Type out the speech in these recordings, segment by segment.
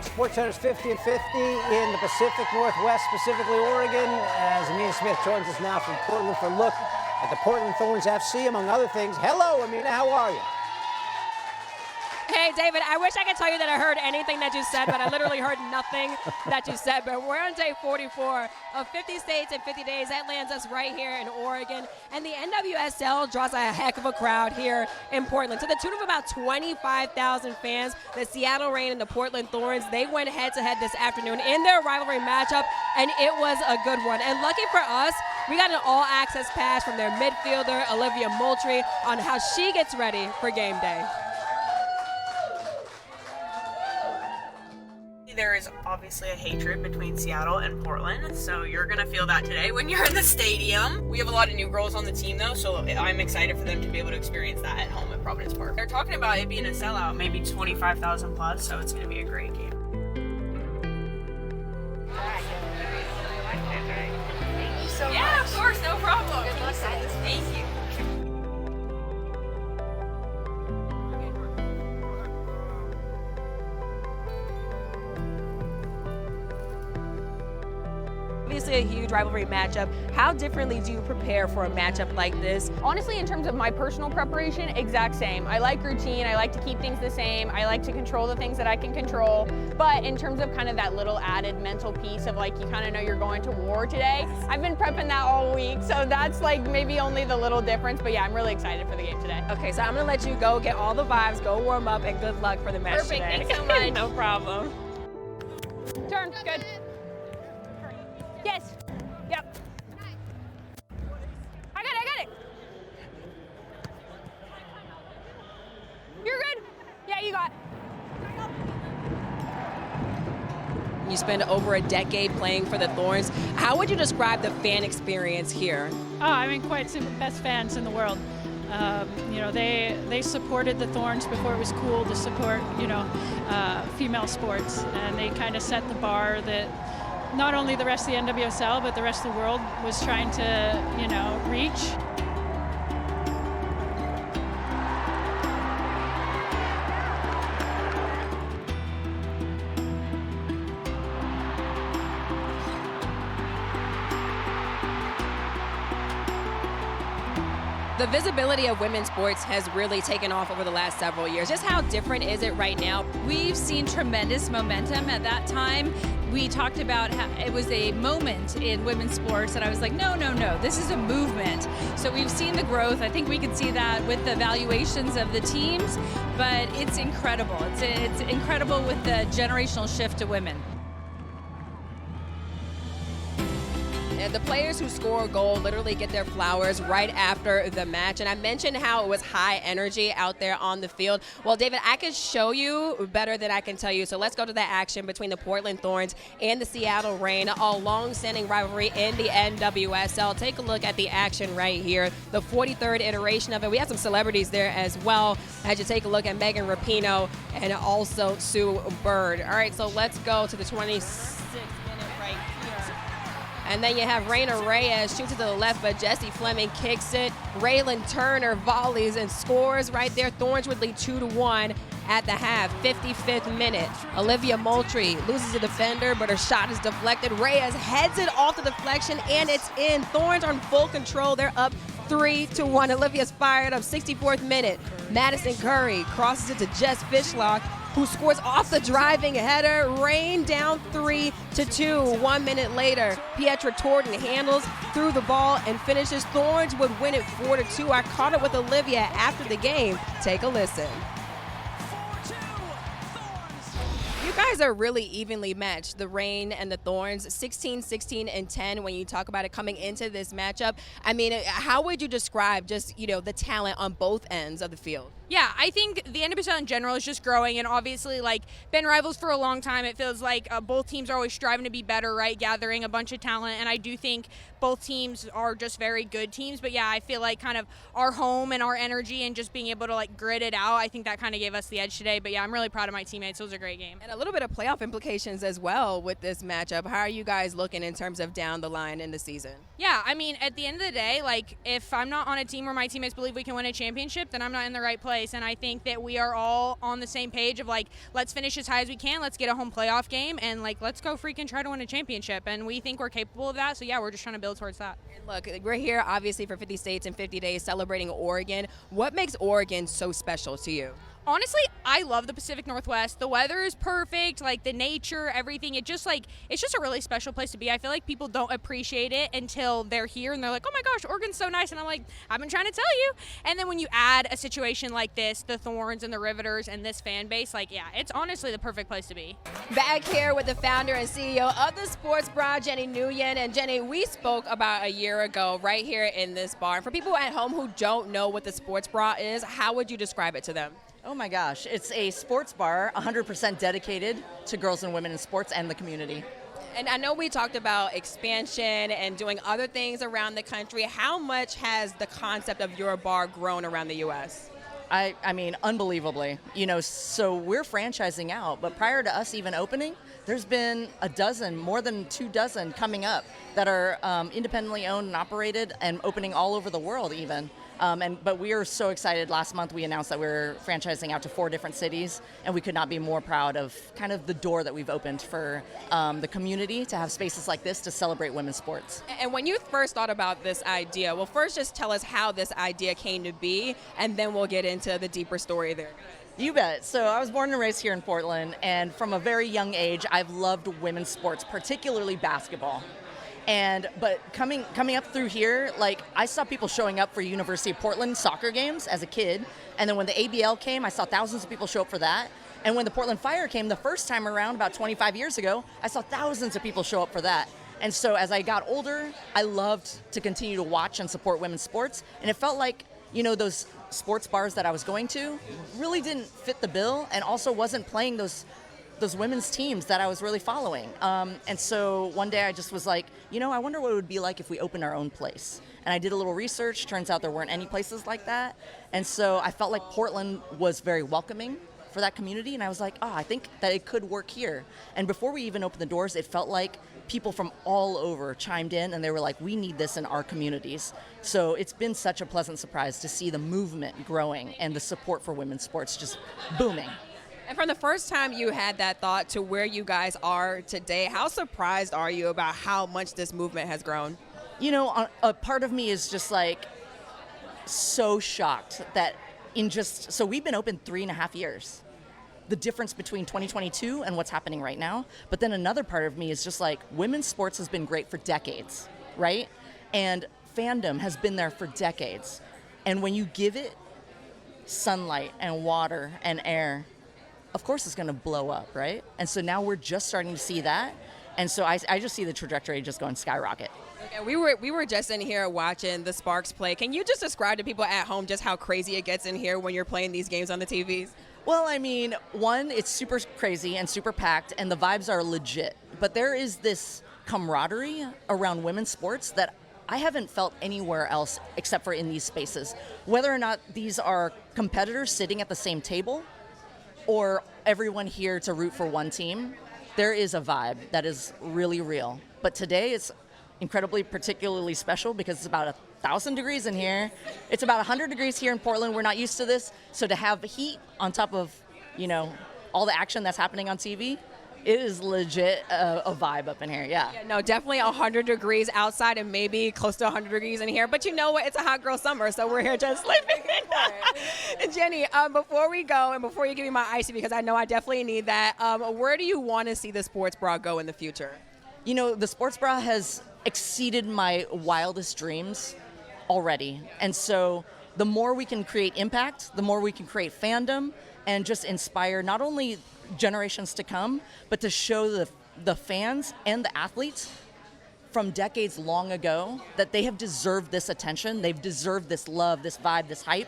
SportsCenter's 50 and 50 in the Pacific Northwest, specifically Oregon, as Amina Smith joins us now from Portland for a look at the Portland Thorns FC, among other things. Hello, Amina, how are you? Hey, David, I wish I could tell you that I heard anything that you said, but I literally heard nothing that you said. But we're on day 44 of 50 states in 50 days. That lands us right here in Oregon. And the NWSL draws a heck of a crowd here in Portland. To the tune of about 25,000 fans, the Seattle Reign and the Portland Thorns, they went head-to-head this afternoon in their rivalry matchup, and it was a good one. And lucky for us, we got an all-access pass from their midfielder, Olivia Moultrie, on how she gets ready for game day. There is obviously a hatred between Seattle and Portland, so you're going to feel that today when you're in the stadium. We have a lot of new girls on the team, though, so I'm excited for them to be able to experience that at home at Providence Park. They're talking about it being a sellout, maybe 25,000 plus, so it's going to be a great game. Thank you so much. Yeah, of course, no problem. Good luck, guys. Thank you. Obviously a huge rivalry matchup. How differently do you prepare for a matchup like this? Honestly, in terms of my personal preparation, exact same. I like routine, I like to keep things the same, I like to control the things that I can control. But in terms of kind of that little added mental piece of like, you kind of know you're going to war today, I've been prepping that all week, so that's like maybe only the little difference, but yeah, I'm really excited for the game today. Okay, so I'm gonna let you go get all the vibes, go warm up, and good luck for the match Perfect, today. thanks so much. No problem. Turn, good. Yes, yep. I got it. You're good? Yeah, you got it. You spend over a decade playing for the Thorns. How would you describe the fan experience here? Oh, I mean, quite some of the best fans in the world. You know, they supported the Thorns before it was cool to support, female sports, and they kind of set the bar that not only the rest of the NWSL, but the rest of the world was trying to, reach. The visibility of women's sports has really taken off over the last several years. Just how different is it right now? We've seen tremendous momentum. At that time, we talked about how it was a moment in women's sports, and I was like, no, this is a movement. So we've seen the growth. I think we could see that with the valuations of the teams, but it's incredible. It's incredible with the generational shift to women. And the players who score a goal literally get their flowers right after the match. And I mentioned how it was high energy out there on the field. Well, David, I can show you better than I can tell you. So let's go to the action between the Portland Thorns and the Seattle Reign, a long-standing rivalry in the NWSL. Take a look at the action right here, the 43rd iteration of it. We have some celebrities there as well, as you take a look at Megan Rapinoe and also Sue Bird. All right, so let's go to the 26th minute right here. And then you have Raina Reyes shoots it to the left, but Jessie Fleming kicks it. Raylan Turner volleys and scores right there. Thorns would lead 2-1 at the half. 55th minute. Olivia Moultrie loses a defender, but her shot is deflected. Reyes heads it off the deflection, and it's in. Thorns are in full control. They're up 3-1. Olivia's fired up. 64th minute. Madison Curry crosses it to Jess Fishlock, who scores off the driving header. Reign down 3-2. 1 minute later, Pietra Torton handles through the ball and finishes. Thorns would win it 4-2. I caught it with Olivia after the game. Take a listen. You guys are really evenly matched, the Reign and the Thorns, 16, 16, and 10 when you talk about it coming into this matchup. I mean, how would you describe just, the talent on both ends of the field? Yeah, I think the NWSL in general is just growing, and obviously, been rivals for a long time. It feels like both teams are always striving to be better, right? Gathering a bunch of talent, and I do think both teams are just very good teams. But yeah, I feel like kind of our home and our energy and just being able to grit it out, I think that kind of gave us the edge today. But yeah, I'm really proud of my teammates. It was a great game. And a little bit of playoff implications as well with this matchup. How are you guys looking in terms of down the line in the season? Yeah, I mean, at the end of the day, if I'm not on a team where my teammates believe we can win a championship, then I'm not in the right place. place. And I think that we are all on the same page of like, let's finish as high as we can. Let's get a home playoff game and like, let's go freaking try to win a championship. And we think we're capable of that. So yeah, we're just trying to build towards that. And look, we're here obviously for 50 states in 50 days celebrating Oregon. What makes Oregon so special to you? Honestly, I love the Pacific Northwest. The weather is perfect, like the nature, everything. It's just a really special place to be. I feel like people don't appreciate it until they're here and they're like, oh my gosh, Oregon's so nice. And I'm like, I've been trying to tell you. And then when you add a situation like this, the Thorns and the Riveters and this fan base, like, yeah, it's honestly the perfect place to be. Back here with the founder and CEO of the Sports Bra, Jenny Nguyen. And Jenny, we spoke about a year ago right here in this bar. And for people at home who don't know what the Sports Bra is, how would you describe it to them? Oh my gosh, it's a sports bar 100% dedicated to girls and women in sports and the community. And I know we talked about expansion and doing other things around the country. How much has the concept of your bar grown around the U.S.? I mean, unbelievably. So we're franchising out, but prior to us even opening, there's been a dozen, more than 24 coming up that are independently owned and operated and opening all over the world even. But we are so excited. Last month we announced that we're franchising out to 4 different cities, and we could not be more proud of kind of the door that we've opened for the community to have spaces like this to celebrate women's sports. And when you first thought about this idea, well, first just tell us how this idea came to be, and then we'll get into the deeper story there. You bet. So I was born and raised here in Portland, and from a very young age, I've loved women's sports, particularly basketball. But coming up through here, like I saw people showing up for University of Portland soccer games as a kid, and then when the ABL came, I saw thousands of people show up for that. And when the Portland Fire came the first time around about 25 years ago, I saw thousands of people show up for that. And so as I got older, I loved to continue to watch and support women's sports, and it felt like, those sports bars that I was going to really didn't fit the bill and also wasn't playing those women's teams that I was really following. And so one day I just was like, I wonder what it would be like if we opened our own place. And I did a little research. Turns out there weren't any places like that. And so I felt like Portland was very welcoming for that community. And I was like, I think that it could work here. And before we even opened the doors, it felt like people from all over chimed in and they were like, we need this in our communities. So it's been such a pleasant surprise to see the movement growing and the support for women's sports just booming. And from the first time you had that thought to where you guys are today, how surprised are you about how much this movement has grown? A part of me is just like so shocked that so we've been open 3.5 years. The difference between 2022 and what's happening right now. But then another part of me is just like women's sports has been great for decades, right? And fandom has been there for decades. And when you give it sunlight and water and air, of course it's going to blow up, right? And so now we're just starting to see that. And so I just see the trajectory just going skyrocket. Okay, we were just in here watching the Sparks play. Can you just describe to people at home just how crazy it gets in here when you're playing these games on the TVs? Well, I mean, one, it's super crazy and super packed, and the vibes are legit. But there is this camaraderie around women's sports that I haven't felt anywhere else except for in these spaces. Whether or not these are competitors sitting at the same table or everyone here to root for one team, there is a vibe that is really real. But today it's incredibly particularly special because it's about 1,000 degrees in here. It's about 100 degrees here in Portland. We're not used to this. So to have heat on top of, all the action that's happening on TV, it is legit a vibe up in here, yeah. No, definitely 100 degrees outside and maybe close to 100 degrees in here. But you know what? It's a hot girl summer, so we're here just sleeping. And Jenny, before we go and before you give me my icy, because I know I definitely need that, where do you want to see the sports bra go in the future? The sports bra has exceeded my wildest dreams already. And so the more we can create impact, the more we can create fandom and just inspire not only generations to come, but to show the fans and the athletes from decades long ago that they have deserved this attention, they've deserved this love, this vibe, this hype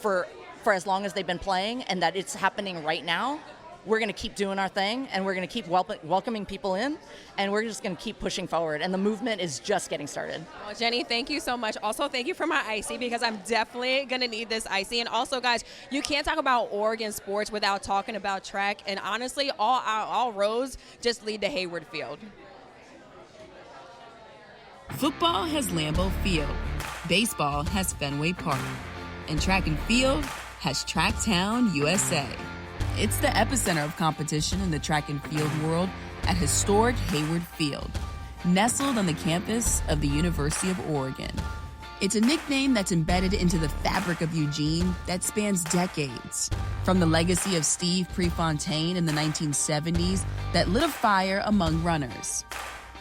for as long as they've been playing, and that it's happening right now. We're going to keep doing our thing, and we're going to keep welcoming people in, and we're just going to keep pushing forward. And the movement is just getting started. Well, Jenny, thank you so much. Also, thank you for my icy, because I'm definitely going to need this icy. And also, guys, you can't talk about Oregon sports without talking about track. And honestly, all roads just lead to Hayward Field. Football has Lambeau Field. Baseball has Fenway Park. And track and field has Tracktown, USA. It's the epicenter of competition in the track and field world at historic Hayward Field, nestled on the campus of the University of Oregon. It's a nickname that's embedded into the fabric of Eugene that spans decades. From the legacy of Steve Prefontaine in the 1970s that lit a fire among runners,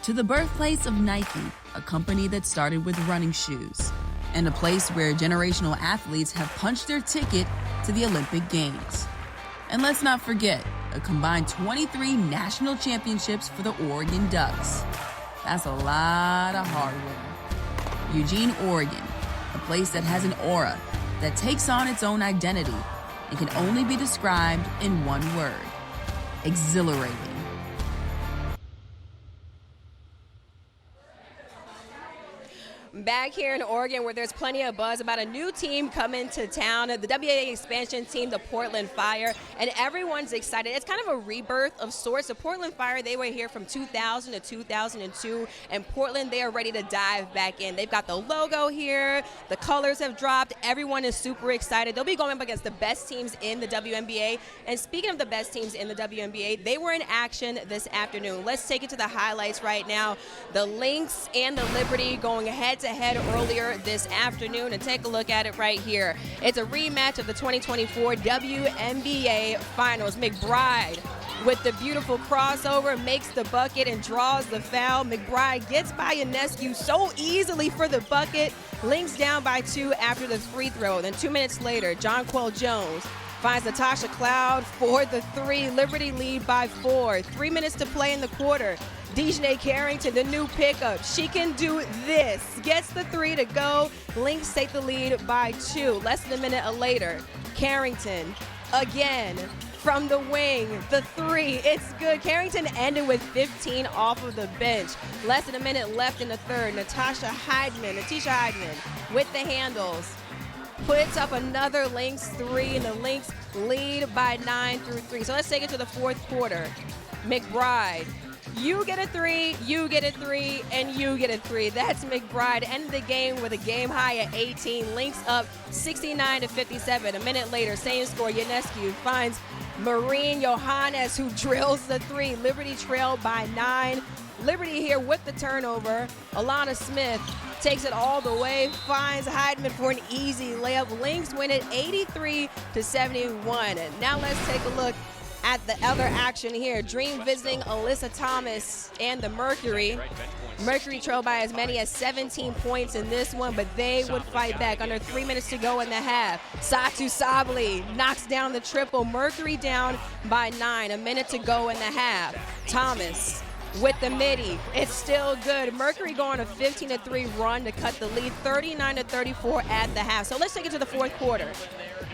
to the birthplace of Nike, a company that started with running shoes, and a place where generational athletes have punched their ticket to the Olympic Games. And let's not forget, a combined 23 national championships for the Oregon Ducks. That's a lot of hard work. Eugene, Oregon, a place that has an aura that takes on its own identity and can only be described in one word: exhilarating. Back here in Oregon, where there's plenty of buzz about a new team coming to town, the WNBA expansion team, the Portland Fire, and everyone's excited. It's kind of a rebirth of sorts. The Portland Fire, they were here from 2000 to 2002, and Portland, they are ready to dive back in. They've got the logo here, the colors have dropped, everyone is super excited. They'll be going up against the best teams in the WNBA, and speaking of the best teams in the WNBA, they were in action this afternoon. Let's take it to the highlights right now. The Lynx and the Liberty going head-to-head earlier this afternoon, and take a look at it right here. It's a rematch of the 2024 WNBA Finals. McBride with the beautiful crossover makes the bucket and draws the foul. McBride gets by Ionescu so easily for the bucket. Lynx down by 2 after the free throw. Then 2 minutes later, Jonquel Jones finds Natasha Cloud for the 3. Liberty lead by 4. 3 minutes to play in the quarter. Dejanay Carrington, the new pickup. She can do this. Gets the 3 to go. Lynx take the lead by 2. Less than a minute later, Carrington again from the wing. The 3, it's good. Carrington ended with 15 off of the bench. Less than a minute left in the third. Natisha Heidman with the handles. Puts up another Lynx 3, and the Lynx lead by 9 through 3. So let's take it to the fourth quarter. McBride, you get a 3, you get a 3, and you get a 3. That's McBride. Ended the game with a game high at 18. Lynx up 69-57. A minute later, same score. Ionescu finds Maureen Johannes, who drills the 3. Liberty trail by 9. Liberty here with the turnover. Amina Smith takes it all the way, finds Heidman for an easy layup. Lynx win it 83-71. Now let's take a look at the other action here. Dream visiting Alyssa Thomas and the Mercury. Mercury trailed by as many as 17 points in this one, but they would fight back. Under 3 minutes to go in the half. Satu Sabli knocks down the triple. Mercury down by 9. A minute to go in the half. Thomas with the midi. It's still good. Mercury going a 15-3 run to cut the lead, 39-34 at the half. So let's take it to the fourth quarter.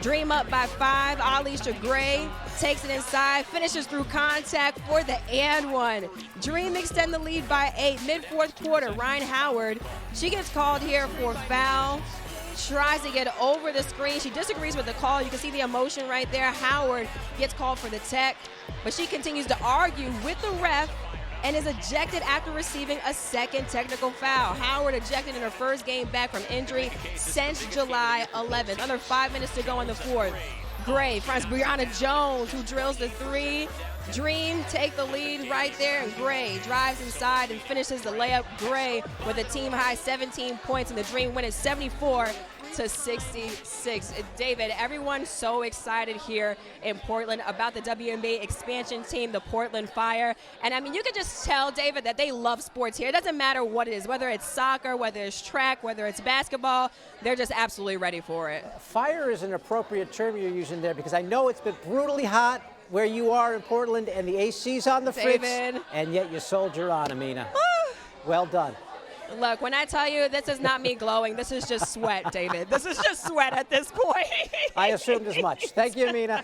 Dream up by 5. Alicia Gray takes it inside, finishes through contact for the and 1. Dream extend the lead by 8. Mid-fourth quarter, Ryan Howard, she gets called here for foul. Tries to get over the screen. She disagrees with the call. You can see the emotion right there. Howard gets called for the tech, but she continues to argue with the ref and is ejected after receiving a second technical foul. Howard ejected in her first game back from injury since July 11th. Under 5 minutes to go in the fourth. Gray finds Brianna Jones, who drills the 3. Dream take the lead right there, and Gray drives inside and finishes the layup. Gray with a team high 17 points, and the Dream win is 74-66. David, everyone's so excited here in Portland about the WNBA expansion team, the Portland Fire. And I mean, you can just tell, David, that they love sports here. It doesn't matter what it is, whether it's soccer, whether it's track, whether it's basketball, they're just absolutely ready for it. Fire is an appropriate term you're using there, because I know it's been brutally hot where you are in Portland and the AC's on the fritz, and yet you soldier on, Amina. Well done. Look, when I tell you this is not me glowing, this is just sweat, David. This is just sweat at this point. I assumed as much. Thank you, Amina.